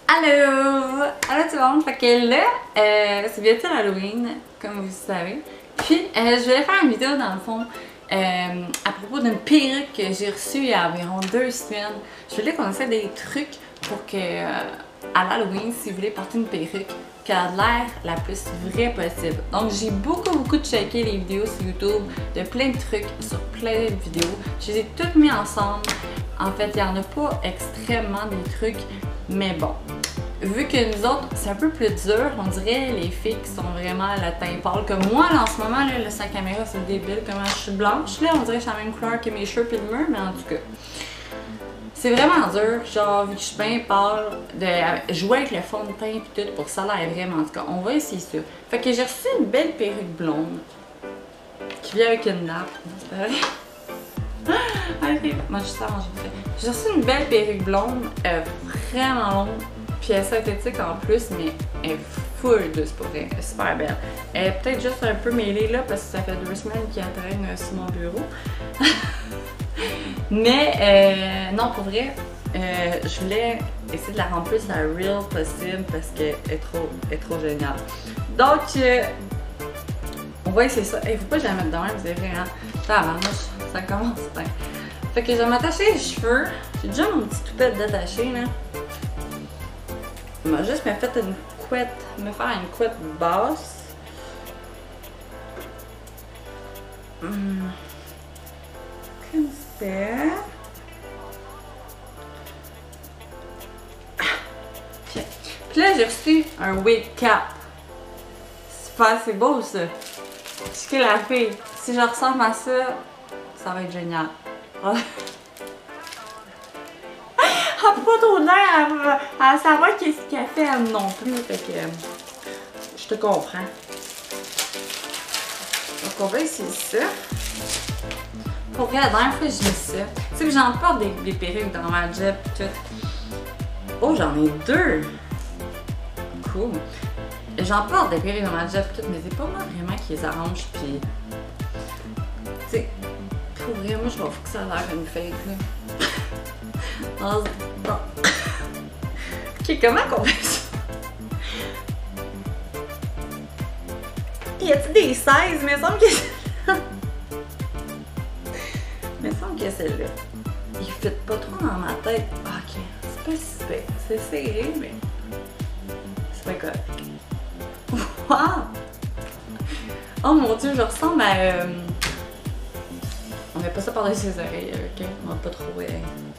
Allô! Allô tout le monde! Fait que là, c'est bientôt Halloween, comme vous savez. Puis, je voulais faire une vidéo dans le fond à propos d'une perruque que j'ai reçue il y a environ 2 semaines. Je voulais qu'on essaie des trucs pour que, à l'Halloween, si vous voulez porter une perruque, qu'elle a l'air la plus vraie possible. Donc, j'ai beaucoup checké les vidéos sur YouTube de plein de trucs sur plein de vidéos. Je les ai toutes mis ensemble. En fait, il n'y en a pas extrêmement des trucs, mais bon. Vu que nous autres, c'est un peu plus dur, on dirait les filles qui sont vraiment à la teint pâle. Comme moi, là, en ce moment, là, sa caméra, c'est débile. Comment je suis blanche, là, on dirait que je suis la même couleur que mes cheveux et le mur, mais en tout cas. C'est vraiment dur, genre, vu que je suis bien pâle, de jouer avec le fond de teint et tout pour ça l'air vraiment. En tout cas, on va essayer ça. Fait que j'ai reçu une belle perruque blonde qui vient avec une nappe. C'est vrai? Ok, moi je sais manger fait. J'ai reçu une belle perruque blonde, vraiment longue, puis elle est synthétique en plus, mais elle est full douce pour vrai, elle est super belle. Elle est peut-être juste un peu mêlée là parce que ça fait 2 semaines qu'elle traîne sur mon bureau. Mais non, pour vrai, je voulais essayer de la rendre plus la real possible parce qu'elle est trop géniale. Donc, on va essayer ça. Il faut pas que je la mette dans vous avez rien. Ça commence bien. Fait que je vais m'attacher les cheveux. J'ai déjà mon petit toupette détaché là. Je vais juste me faire une couette basse. Comme ça. Puis là, j'ai reçu un wig cap. C'est beau ça. Je suis la fille. Si je ressemble à ça, ça va être génial. Elle n'a pas trop l'air à savoir qu'est-ce qu'elle fait elle non plus. Fait que je te comprends. Donc on va essayer ça. Pour vrai, la dernière fois j'ai mis ça. Tu sais que j'en porte des perruques dans ma job et tout. Oh, j'en ai 2! Cool. J'en porte des perruques dans ma job et tout, mais c'est pas moi vraiment qui les arrange. Puis, tu sais, pour vrai, moi je m'en fous que ça a l'air une fake là. Non. Ok, comment qu'on fait ça? Y a-t-il des 16? Mais il me semble que celle-là. Il fit pas trop dans ma tête. Ok, c'est pas si pire. C'est serré, mais c'est pas correct. Wow! Oh mon dieu, je ressemble à. On met pas ça par-dessus les oreilles, ok? On va pas trop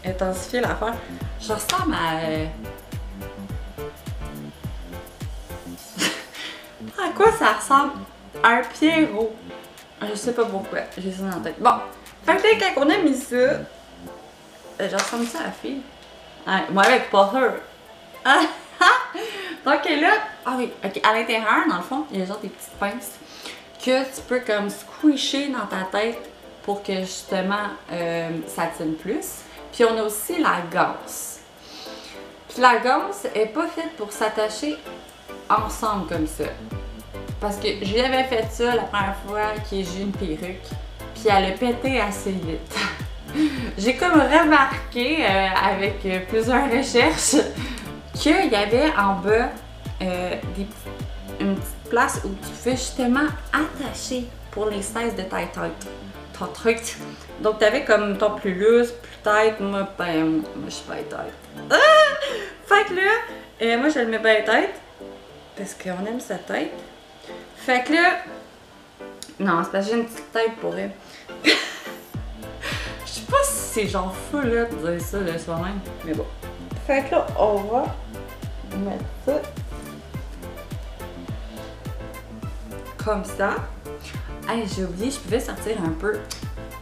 intensifier l'affaire. Je ressemble à. À quoi ça ressemble? À un Pierrot. Je sais pas pourquoi, j'ai ça dans la tête. Bon, fait que là, quand on a mis ça, je ressemble ça à la fille. Ouais, moi avec pas her. Donc là, ah oui, ok, à l'intérieur, dans le fond, il y a genre des petites pinces que tu peux comme squisher dans ta tête pour que justement ça tienne plus. Puis on a aussi la gaze. Puis la gaze est pas faite pour s'attacher ensemble comme ça. Parce que j'avais fait ça la première fois que j'ai une perruque, puis elle a pété assez vite. J'ai comme remarqué avec plusieurs recherches qu'il y avait en bas une petite place où tu pouvais justement attacher pour les 16 de ta tête. Ton truc. Donc tu avais comme ton plus loose, plus tête. Moi, ben, je suis pas tête. Ah! Fait que là, moi je le mets bien tête parce qu'on aime sa tête. Fait que là, non, c'est parce que j'ai une petite tête pour elle. Je sais pas si c'est genre fou là de dire ça de soi-même, mais bon. Fait que là, on va mettre ça comme ça. Hey, j'ai oublié, je pouvais sortir un peu.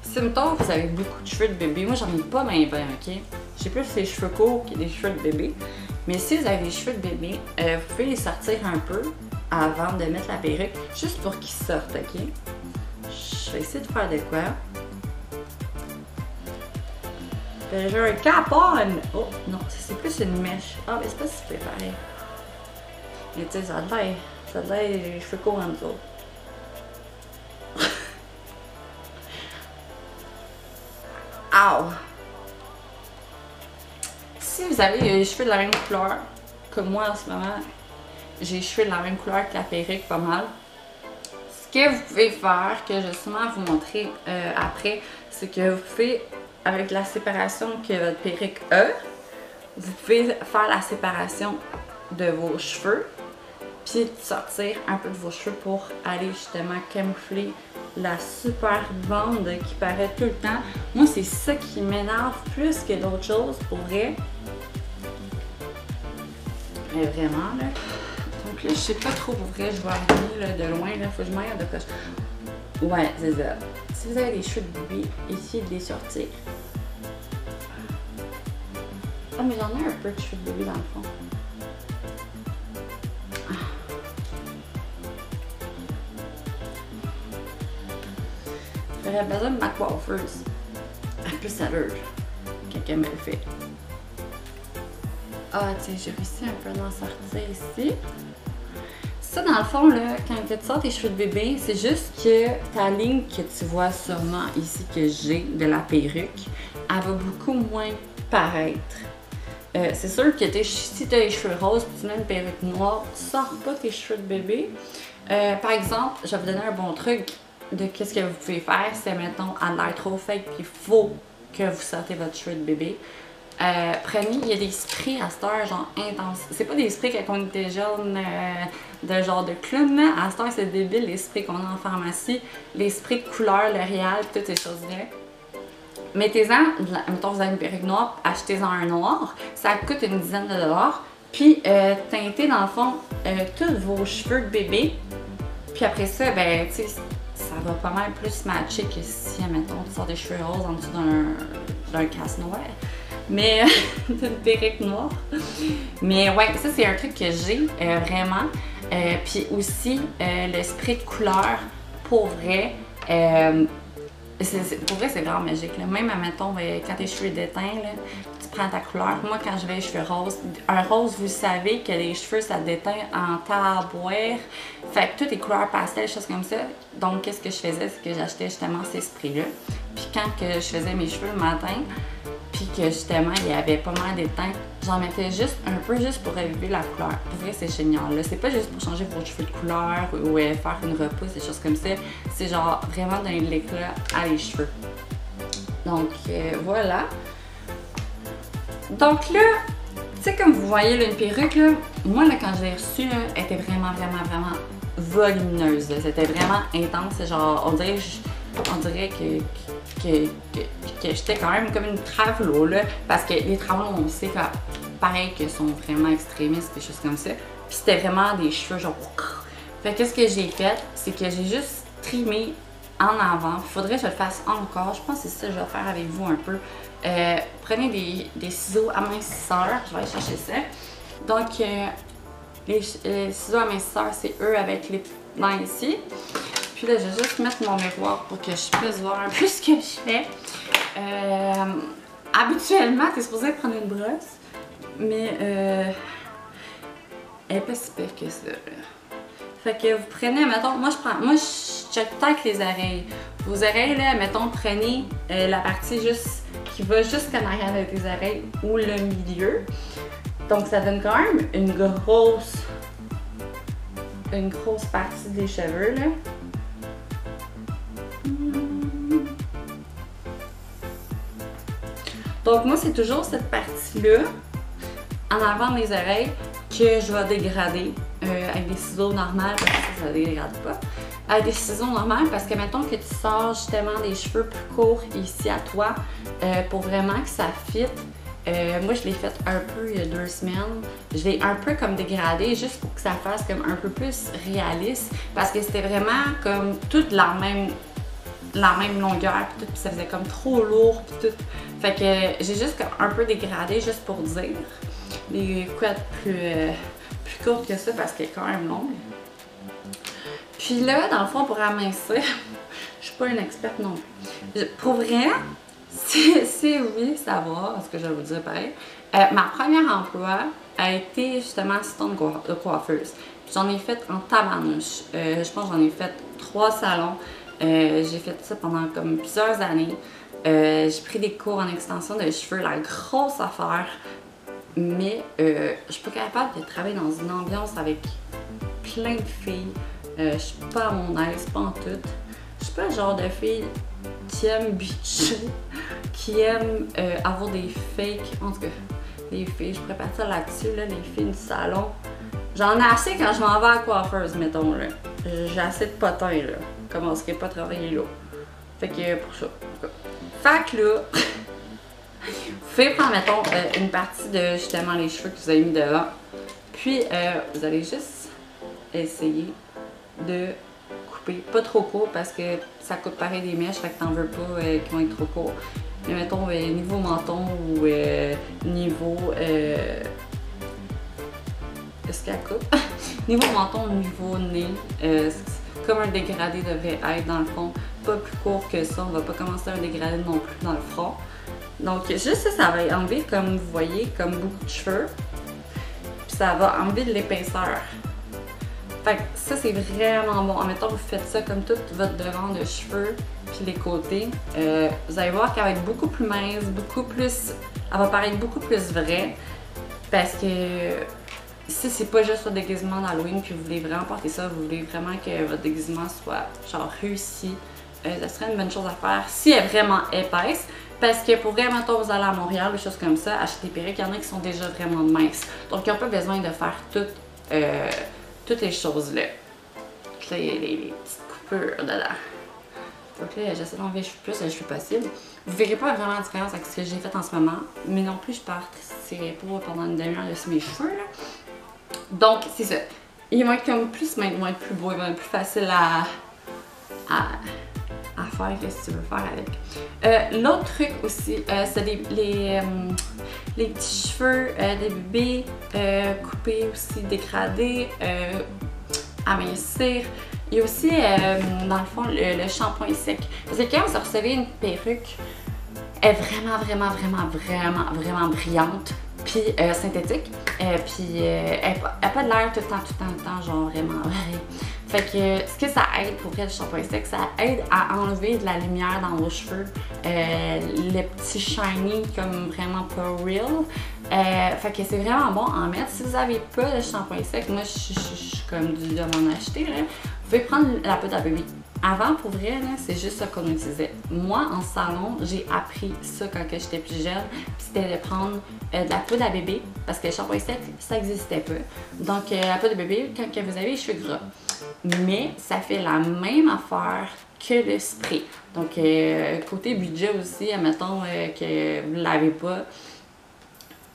Si mettons vous avez beaucoup de cheveux de bébé, moi j'en ai pas bien, ok? J'ai plus les cheveux courts que des cheveux de bébé. Mais si vous avez les cheveux de bébé, vous pouvez les sortir un peu avant de mettre la perruque, juste pour qu'ils sortent, ok? Je vais essayer de faire de quoi. J'ai un cap-on! Oh non, c'est plus une mèche. Ah, mais c'est pas si pareil. Mais tu sais, ça a l'air les cheveux courts en dessous. Ow! Si vous avez les cheveux de la même couleur, comme moi en ce moment, j'ai les cheveux de la même couleur que la perruque pas mal. Ce que vous pouvez faire, que je vais sûrement vous montrer après, c'est que vous pouvez, avec la séparation que votre perruque a, vous pouvez faire la séparation de vos cheveux, puis sortir un peu de vos cheveux pour aller justement camoufler la super bande qui paraît tout le temps. Moi, c'est ça qui m'énerve plus que d'autres choses, pour vrai. Mais vraiment, là. Donc là, je sais pas trop pour vrai, je vais arriver là, de loin, là, faut que je m'aille de coche. Ouais, c'est ça. Si vous avez des cheveux de bébé, essayez de les sortir. Ah, mais j'en ai un peu de cheveux de bébé dans le fond. J'aurais besoin de ma coiffeuse. En plus, à l'heure. Quelqu'un me le fait. Ah, tiens, j'ai réussi un peu d'en sortir ici. Ça, dans le fond, là, quand tu sors tes cheveux de bébé, c'est juste que ta ligne que tu vois sûrement ici que j'ai de la perruque, elle va beaucoup moins paraître. C'est sûr que si tu as les cheveux roses et tu mets une perruque noire, tu sors pas tes cheveux de bébé. Par exemple, je vais vous donner un bon truc de qu'est-ce que vous pouvez faire. C'est, mettons, à l'air trop fake, puis il faut que vous sortez votre cheveu de bébé. Prenez, il y a des sprays à cette heure, genre intense. C'est pas des sprays quand on était jeune, de genre de clown, là. À cette heure, c'est débile les sprays qu'on a en pharmacie. Les sprays de couleur, L'Oréal, toutes ces choses-là. Mettez-en, mettons vous avez une perruque noire, achetez-en un noir. Ça coûte une dizaine de dollars. Puis teintez dans le fond tous vos cheveux de bébé. Puis après ça, ben tu sais, ça va pas mal plus matcher que si, mettons, tu sors des cheveux roses en dessous d'un casse-noir. Mais d'une perruque noire. Mais ouais, ça c'est un truc que j'ai vraiment. Puis aussi le spray de couleur, pour vrai. Pour vrai, c'est vraiment magique. Là. Même, admettons, quand tes cheveux déteints, là, tu prends ta couleur. Moi, quand j'avais les cheveux roses, un rose, vous savez que les cheveux, ça déteint en taboire. Fait que toutes les couleurs pastel, choses comme ça. Donc, qu'est-ce que je faisais? C'est que j'achetais justement ces sprays-là. Puis quand que je faisais mes cheveux le matin, puis que justement, il y avait pas mal d'éteint, j'en mettais juste un peu juste pour reviver la couleur. Pour vrai, c'est génial. C'est pas juste pour changer vos cheveux de couleur ou faire une repousse, des choses comme ça. C'est genre vraiment donner de l'éclat à les cheveux. Donc voilà. Donc là, tu sais, comme vous voyez là, une perruque, là, moi là, quand je l'ai reçue, là, elle était vraiment volumineuse. C'était vraiment intense. Genre, on dirait que j'étais quand même comme une travelo, là, parce que les travelots, on sait que, pareil, qu'ils sont vraiment extrémistes, des choses comme ça. Puis c'était vraiment des cheveux genre... Fait que ce que j'ai fait, c'est que j'ai juste trimé en avant. Faudrait que je le fasse encore. Je pense que c'est ça que je vais faire avec vous un peu. Prenez des ciseaux amincisseurs. Je vais aller chercher ça. Donc, les ciseaux amincisseurs, c'est eux avec les dents ici. Puis là, je vais juste mettre mon miroir pour que je puisse voir un peu ce que je fais. Habituellement, tu es supposé prendre une brosse, mais elle n'est pas si pire que ça. Fait que vous prenez, mettons, moi je check avec les oreilles. Vos oreilles, là, mettons, prenez la partie juste qui va jusqu'en arrière de tes oreilles ou le milieu. Donc ça donne quand même une grosse partie des cheveux, là. Donc moi, c'est toujours cette partie-là, en avant de mes oreilles, que je vais dégrader avec des ciseaux normaux, parce que ça ne dégrade pas. Avec des ciseaux normaux, parce que mettons que tu sors justement des cheveux plus courts ici à toi, pour vraiment que ça fitte. Moi, je l'ai fait un peu il y a 2 semaines. Je l'ai un peu comme dégradé, juste pour que ça fasse comme un peu plus réaliste, parce que c'était vraiment comme toute la même longueur, puis tout, puis ça faisait comme trop lourd, puis tout. Fait que j'ai juste un peu dégradé, juste pour dire. Les couettes plus courtes que ça, parce qu'elle est quand même longue. Puis là, dans le fond, pour amincir, je suis pas une experte non plus. Pour vrai, si oui, ça va, ce que je vais vous dire pareil. Ma première emploi a été justement assistante de coiffeuse. J'en ai fait en tabarnouche. Je pense que j'en ai fait 3 salons. J'ai fait ça pendant comme plusieurs années. J'ai pris des cours en extension de cheveux. La grosse affaire mais je suis pas capable de travailler dans une ambiance avec plein de filles. Je suis pas à mon aise, pas en tout. Je suis pas le genre de fille qui aime bitcher, qui aime avoir des fakes. En tout cas, les filles, je pourrais partir là-dessus, là, les filles du salon. J'en ai assez quand je m'en vais à la coiffeuse, mettons, là. J'ai assez de potins, là. Je commencerai pas à travailler là. Fait que pour ça. Fait que là, vous pouvez prendre, mettons, une partie de justement les cheveux que vous avez mis devant. Puis, vous allez juste essayer de couper. Pas trop court parce que ça coupe pareil des mèches, fait que t'en veux pas qui vont être trop courts. Mais mettons, niveau menton ou niveau... Est-ce qu'elle coupe? Niveau menton, niveau nez, comme un dégradé devrait être dans le fond. Pas plus court que ça, on va pas commencer un dégradé non plus dans le front. Donc juste ça va enlever, comme vous voyez, comme beaucoup de cheveux. Puis ça va enlever de l'épaisseur. Fait que ça c'est vraiment bon. En mettant vous faites ça comme tout votre devant de cheveux, puis les côtés, vous allez voir qu'elle va être beaucoup plus mince, beaucoup plus... Elle va paraître beaucoup plus vraie. Parce que si c'est pas juste un déguisement d'Halloween puis vous voulez vraiment porter ça, vous voulez vraiment que votre déguisement soit genre réussi, ça serait une bonne chose à faire si elle est vraiment épaisse. Parce que pour vraiment, vous allez à Montréal, des choses comme ça, acheter des perruques, il y en a qui sont déjà vraiment minces. Donc ils n'ont pas besoin de faire toutes les choses là. Les petites coupures dedans. Donc là, j'essaie d'enlever les cheveux plus les cheveux possible. Vous verrez pas vraiment la différence avec ce que j'ai fait en ce moment, mais non plus je partirai pas pendant une demi-heure dessus mes cheveux là. Donc c'est ça. Ils vont être comme plus minces, ils vont être plus beaux, ils vont être plus faciles à faire que si tu veux faire avec. L'autre truc aussi, c'est les petits cheveux des bébés, coupés aussi, dégradés, amincir. Il y a aussi, dans le fond, le shampoing sec. Parce que quand vous recevez une perruque, elle est vraiment brillante, puis synthétique, puis elle n'a pas de l'air tout le temps, genre vraiment vrai. Fait que ce que ça aide pour vrai le shampoing sec, ça aide à enlever de la lumière dans vos cheveux, les petits shiny comme vraiment pas real. Fait que c'est vraiment bon à en mettre. Si vous n'avez pas de shampoing sec, moi je suis comme dû de m'en acheter, là. Vous pouvez prendre la poudre à bébé. Avant, pour vrai, c'est juste ça qu'on utilisait. Moi, en salon, j'ai appris ça quand j'étais plus jeune. C'était de prendre de la poudre à bébé, parce que le shampoing sec, ça n'existait pas. Donc, la poudre à bébé, quand vous avez les cheveux gras. Mais ça fait la même affaire que le spray. Donc, côté budget aussi, admettons que vous ne l'avez pas,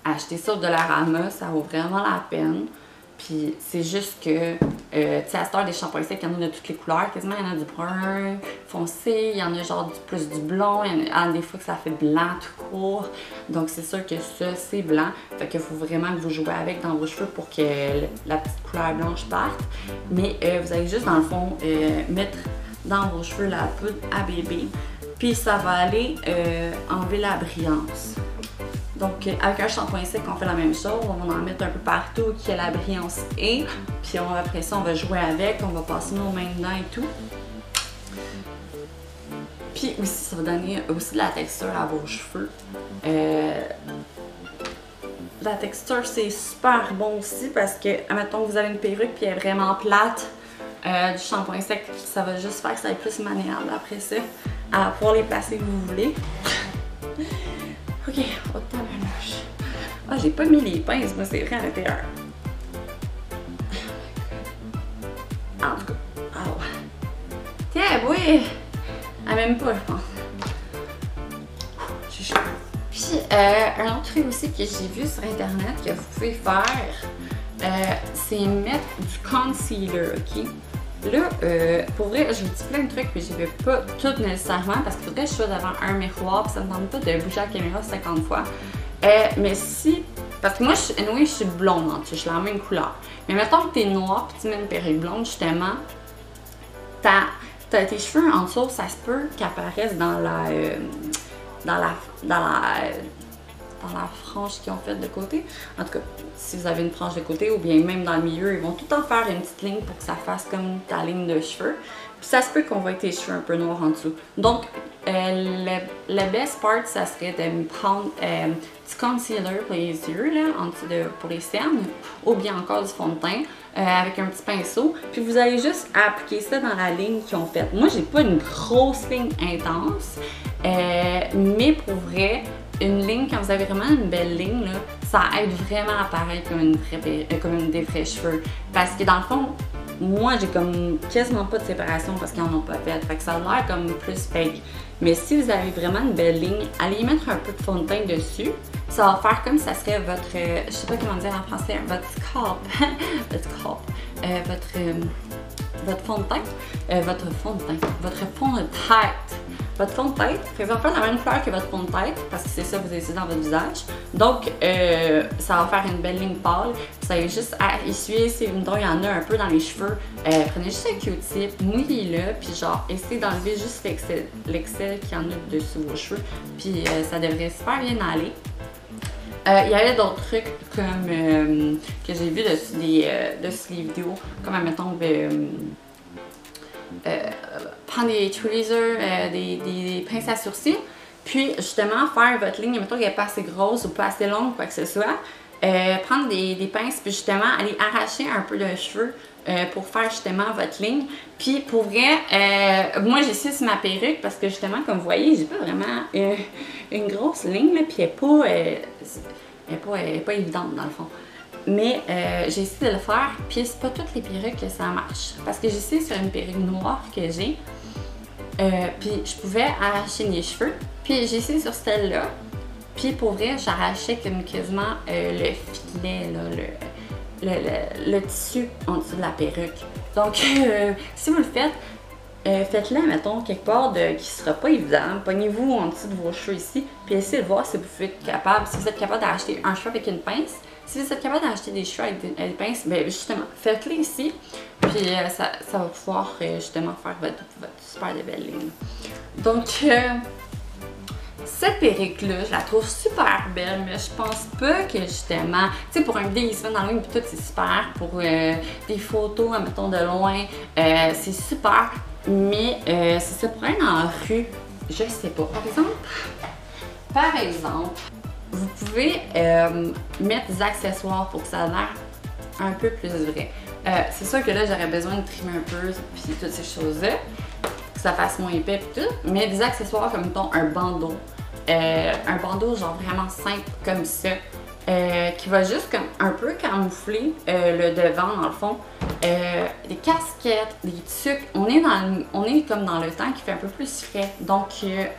achetez ça au Dollarama, ça vaut vraiment la peine. Puis c'est juste que, tu sais, à cette heure des shampoings secs, il y en a de toutes les couleurs, quasiment. Il y en a du brun foncé, il y en a genre plus du blond, il y en a des fois que ça fait blanc tout court. Donc c'est sûr que ça, c'est blanc. Fait qu'il faut vraiment que vous jouez avec dans vos cheveux pour que la petite couleur blanche parte. Mais vous allez juste, dans le fond, mettre dans vos cheveux la poudre à bébé. Puis ça va aller enlever la brillance. Donc, avec un shampoing sec, on fait la même chose. On va en mettre un peu partout où la brillance est. Puis après ça, on va jouer avec, on va passer nos mains dedans et tout. Puis aussi, ça va donner aussi de la texture à vos cheveux. La texture, c'est super bon aussi parce que, admettons que vous avez une perruque puis elle est vraiment plate, du shampoing sec, ça va juste faire que ça va être plus maniable après ça, à pouvoir les placer où vous voulez. Ok, au tabarnouche. Ah, j'ai pas mis les pinces, moi, c'est vrai à l'intérieur. En tout cas, oh. Tiens, oui! Elle m'aime pas, je pense. J'ai chaud. Puis, un autre truc aussi que j'ai vu sur internet que vous pouvez faire, c'est mettre du concealer, ok? Là, pour vrai, je vous dis plein de trucs, mais je vais pas tout nécessairement parce qu'il faudrait que je sois devant un miroir, puis ça me tente pas de bouger la caméra 50 fois. Mais si, parce que moi, je suis blonde, hein, je suis la même couleur. Mais mettons que t'es noire, puis tu mets une perruque blonde, justement, tes cheveux en dessous, ça se peut qu'apparaissent dans la frange qu'ils ont faite de côté. En tout cas, si vous avez une frange de côté ou bien même dans le milieu, ils vont tout le temps faire une petite ligne pour que ça fasse comme ta ligne de cheveux. Puis ça se peut qu'on voit tes cheveux un peu noirs en dessous. Donc, le best part, ça serait de prendre petit concealer pour les yeux, là, pour les cernes, ou bien encore du fond de teint avec un petit pinceau. Puis vous allez juste appliquer ça dans la ligne qu'ils ont faite. Moi, j'ai pas une grosse ligne intense, mais pour vrai, une ligne, quand vous avez vraiment une belle ligne, là, ça aide vraiment à paraître comme des vrais cheveux. Parce que dans le fond, moi, j'ai comme quasiment pas de séparation parce qu'ils en ont pas fait. Fait que ça a l'air comme plus fake. Mais si vous avez vraiment une belle ligne, allez y mettre un peu de fond de teint dessus. Ça va faire comme ça serait votre, je sais pas comment dire en français, votre scalp, votre fond de teint, votre fond de tête. Votre fond de tête, ça va faire la même couleur que votre fond de tête, parce que c'est ça que vous essayez dans votre visage. Donc, ça va faire une belle ligne pâle. Vous avez juste à essuyer, si il y en a un peu dans les cheveux, prenez juste un Q-tip, mouillez-le, puis genre, essayez d'enlever juste l'excès qu'il y en a dessus vos cheveux, puis ça devrait super bien aller. Il y avait d'autres trucs comme que j'ai vu dessus les vidéos, comme admettons prendre des tweezers, des pinces à sourcils, puis justement faire votre ligne, mettons qu'elle n'est pas assez grosse ou pas assez longue, quoi que ce soit, prendre des pinces, puis justement aller arracher un peu de cheveux pour faire justement votre ligne. Puis pour vrai, moi j'ai essayé sur ma perruque parce que justement, comme vous voyez, j'ai pas vraiment une grosse ligne, là, puis elle est pas évidente dans le fond. Mais j'ai essayé de le faire, puis c'est pas toutes les perruques que ça marche. Parce que j'ai essayé sur une perruque noire que j'ai, puis je pouvais arracher mes cheveux. Puis j'ai essayé sur celle-là, puis pour vrai, j'arrachais comme quasiment le filet, là, le tissu en dessous de la perruque. Donc, si vous le faites, faites-le, mettons, quelque part qui sera pas évident. Pognez-vous en dessous de vos cheveux ici, puis essayez de voir si vous êtes capable, d'acheter un cheveu avec une pince. Si vous êtes capable d'acheter des cheveux avec des pinces, bien justement, faites-les ici, puis ça va pouvoir justement faire votre super de belle ligne. Donc, cette perruque-là, je la trouve super belle, mais je pense pas que justement, tu sais, pour un déguisement dans la ligne, tout c'est super. Pour des photos, mettons, de loin, c'est super. Mais c'est ça, pour aller en rue, je sais pas. Par exemple, vous pouvez mettre des accessoires pour que ça ait l'air un peu plus vrai. C'est sûr que là, j'aurais besoin de trimer un peu, puis toutes ces choses-là, que ça fasse moins épais et tout. Mais des accessoires comme, mettons, un bandeau genre vraiment simple comme ça, qui va juste comme un peu camoufler le devant dans le fond. Des casquettes, des tucs, on est comme dans le temps qui fait un peu plus frais, donc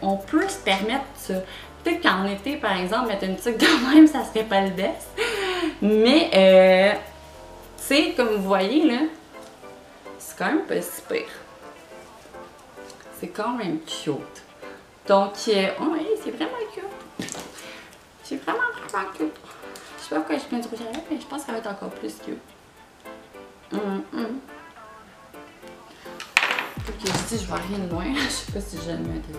on peut se permettre ça. Peut-être qu'en été par exemple, mettre une tuque de même, ça serait pas le best, mais tu sais, comme vous voyez là, c'est quand même pas si pire. C'est quand même cute. Donc, oh oui, c'est vraiment cute. C'est vraiment cute. Je sais pas pourquoi je mets du rouge à lèvres, mais je pense que ça va être encore plus cute. Ok, je dis, je vois rien de loin. Je sais pas si je le mettrai.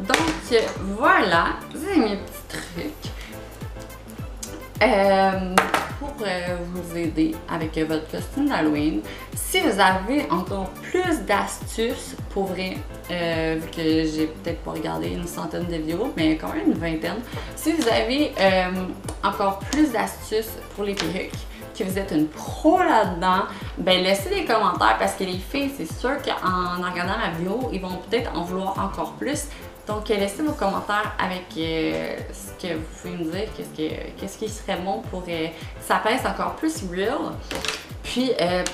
Donc, voilà. C'est mes petits trucs. Pour vous aider avec votre costume d'Halloween. Si vous avez encore plus d'astuces, pour vrai, vu que j'ai peut-être pas regardé une centaine de vidéos, mais quand même une vingtaine. Si vous avez encore plus d'astuces pour les perruques, que vous êtes une pro là-dedans, ben laissez des commentaires parce que les filles, c'est sûr qu'en regardant ma vidéo, ils vont peut-être en vouloir encore plus. Donc, laissez vos commentaires avec ce que vous pouvez me dire, qu'est-ce qui serait bon pour que ça pèse encore plus real. Puis,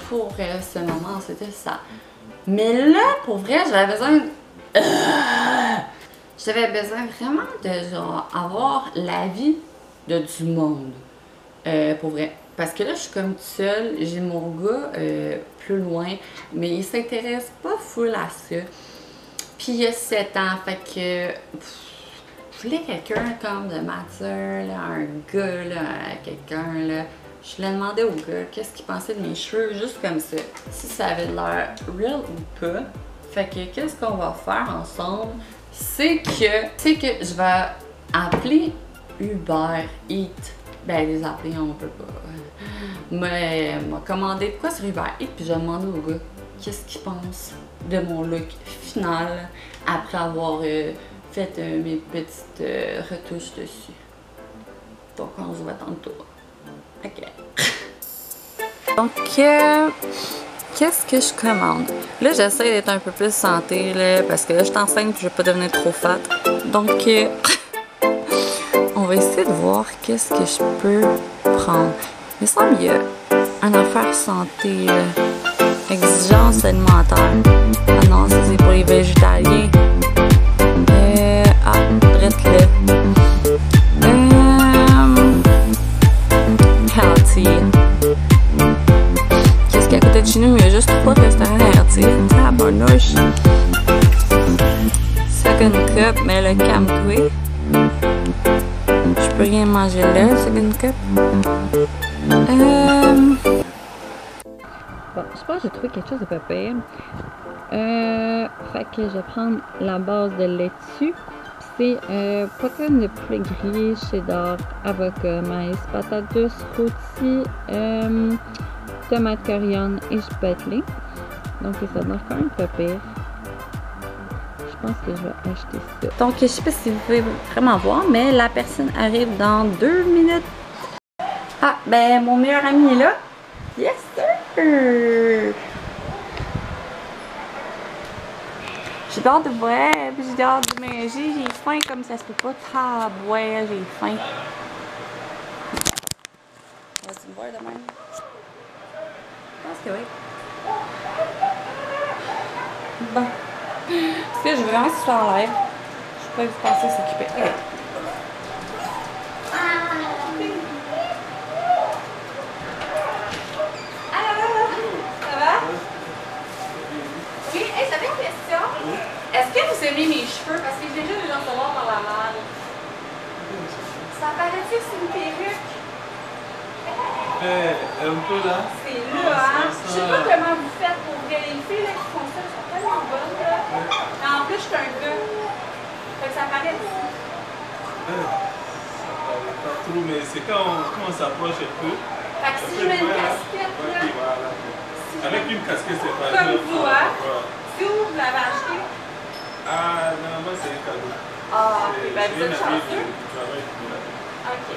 pour ce moment, c'était ça. Mais là, pour vrai, j'avais besoin vraiment de genre avoir l'avis de du monde. Pour vrai. Parce que là, je suis comme toute seule, j'ai mon gars plus loin, mais il s'intéresse pas full à ça. Puis il y a 7 ans, fait que je voulais quelqu'un comme de mature, là, un gars, là, quelqu'un, là. Je l'ai demandé au gars qu'est-ce qu'il pensait de mes cheveux, juste comme ça, si ça avait l'air real ou pas. Fait que qu'est-ce qu'on va faire ensemble, c'est que je vais appeler Uber Eats Ben, les appeler, on peut pas. Mais m'a commandé de quoi sur Uber Eats, puis j'ai demandé au gars qu'est-ce qu'il pense de mon look final après avoir fait mes petites retouches dessus. Donc, on se voit tantôt. Ok. Donc, qu'est-ce que je commande? Là, j'essaie d'être un peu plus santé, là, parce que là, je suis enceinte et je vais pas devenir trop fat. Donc, on va essayer de voir qu'est-ce que je peux prendre. Il me semble qu'il y a une affaire santé, exigence alimentaire. Ah non, ça c'est pour les végétaliens. Drette là. Healthy. Qu'est-ce qu'il y a à côté de chez nous? Il y a juste 3 restaurants healthy. Tabarnouche. Second cup, mais le calme-toi. Je peux rien manger là, second cup. Bon, je pense que j'ai trouvé quelque chose de pas pire. Fait que je vais prendre la base de laitue. C'est poitrine de poulet grillé, cheddar, avocat, maïs, patates douces, rôti, tomate coriandre et chipotle. Donc ça donne quand même pas pire. Je pense que je vais acheter ça. Donc je sais pas si vous pouvez vraiment voir, mais la personne arrive dans 2 minutes. Ah, ben mon meilleur ami est là. Yes sir! J'ai hâte de voir, puis j'ai hâte de manger, j'ai faim comme ça se peut pas. Tabouais, j'ai faim. Vas-tu me voir de même? Je pense que oui. Bon. Parce que je veux vraiment que ce soit en live. Je peux vous passer s'occuper. Okay. Oui, hey, j'avais une question. Est-ce que vous aimez mes cheveux? Parce que j'ai déjà des gens recevoir par la malle. Ça paraît-tu que c'est une perruque? Un peu là. C'est là, hein? Je sais pas comment vous faites pour vrai. Les filles là, qui font ça, elles sont tellement bonnes. Là. Mais en plus, je suis un gars. Fait que ça paraît ici. Ça paraît pas trop, mais c'est quand on s'approche un peu. Fait que si je mets une casquette là. Okay, voilà. Si avec une casquette, c'est pas comme vous, hein? Voilà. C'est où vous l'avez acheté? Ah, non, moi c'est un cadeau. Ah, ok, ben vous êtes chanceux. Ok.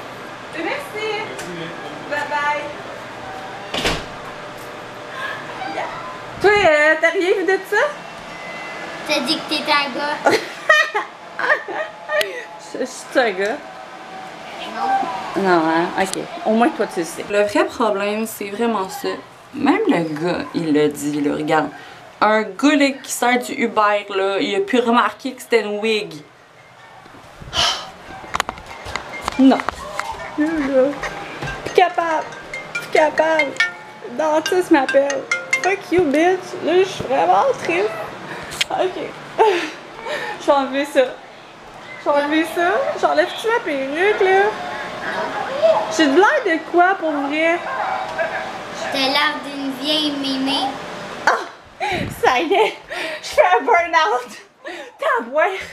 Merci. Bye bye. Yeah. Toi, t'as rien vu de ça? T'as dit que t'étais un gars. Je suis un gars. Non, hein? Ok. Au moins toi, tu le sais. Le vrai problème, c'est vraiment ça. Même le gars, il l'a dit, là, regarde. Un gars là, qui sort du Uber, là, il a pu remarquer que c'était une wig. Non. Là. Plus capable. Plus capable. Dentiste m'appelle. Fuck you, bitch. Là, je suis vraiment triste. Ok. Je vais enlever ça. Je vais enlever ça. J'enlève-tu ma perruque, là? J'ai de l'air de quoi, pour vrai? T'as l'air d'une vieille mémé. Ah! Ça y est! Je fais un burn-out! Tabouère!